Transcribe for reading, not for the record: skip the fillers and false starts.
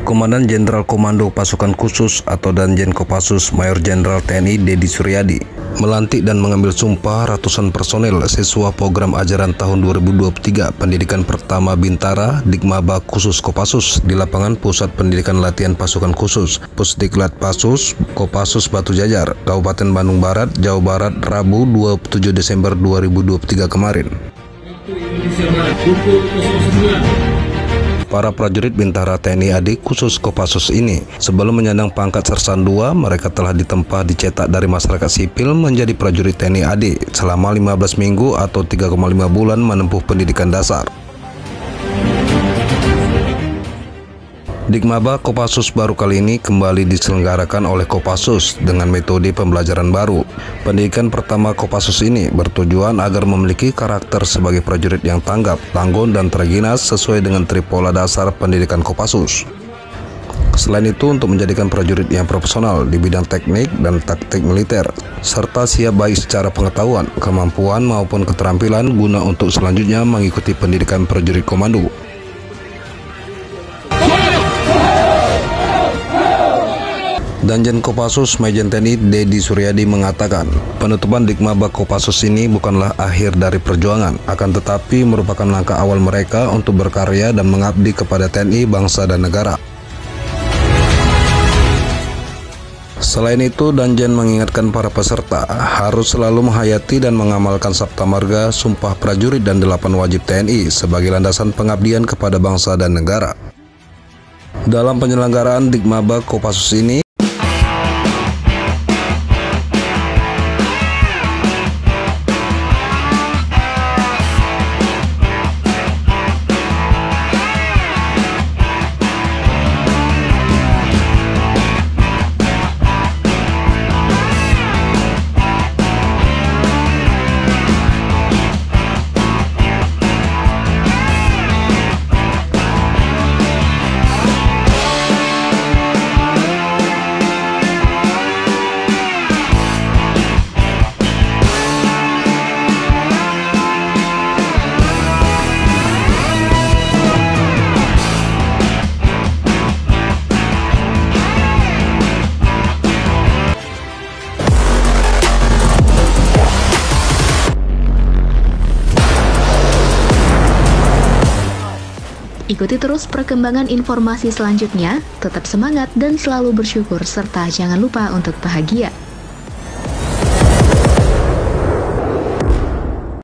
Komandan Jenderal Komando Pasukan Khusus atau Danjen Kopassus Mayor Jenderal TNI Deddy Suryadi melantik dan mengambil sumpah ratusan personel siswa program ajaran tahun 2023 Pendidikan Pertama Bintara Dikmaba Khusus Kopassus di lapangan Pusat Pendidikan Latihan Pasukan Khusus Pusdiklat Passus Kopassus Batu Jajar, Kabupaten Bandung Barat, Jawa Barat, Rabu 27 Desember 2023 kemarin. Para prajurit Bintara TNI AD khusus Kopassus ini sebelum menyandang pangkat Sersan II, mereka telah ditempa dicetak dari masyarakat sipil menjadi prajurit TNI AD selama 15 minggu atau 3,5 bulan menempuh pendidikan dasar. Dikmaba Kopassus baru kali ini kembali diselenggarakan oleh Kopassus dengan metode pembelajaran baru. Pendidikan pertama Kopassus ini bertujuan agar memiliki karakter sebagai prajurit yang tanggap, tangguh, dan terginas sesuai dengan tripola dasar pendidikan Kopassus. Selain itu, untuk menjadikan prajurit yang profesional di bidang teknik dan taktik militer, serta siap baik secara pengetahuan, kemampuan, maupun keterampilan guna untuk selanjutnya mengikuti pendidikan prajurit komando. Danjen Kopassus Majen TNI Deddy Suryadi mengatakan, penutupan Dikmaba Kopassus ini bukanlah akhir dari perjuangan, akan tetapi merupakan langkah awal mereka untuk berkarya dan mengabdi kepada TNI, bangsa, dan negara. Selain itu, Danjen mengingatkan para peserta harus selalu menghayati dan mengamalkan Sabta Marga, Sumpah Prajurit, dan 8 wajib TNI sebagai landasan pengabdian kepada bangsa dan negara. Dalam penyelenggaraan Dikmaba Kopassus ini, ikuti terus perkembangan informasi selanjutnya, tetap semangat dan selalu bersyukur, serta jangan lupa untuk bahagia.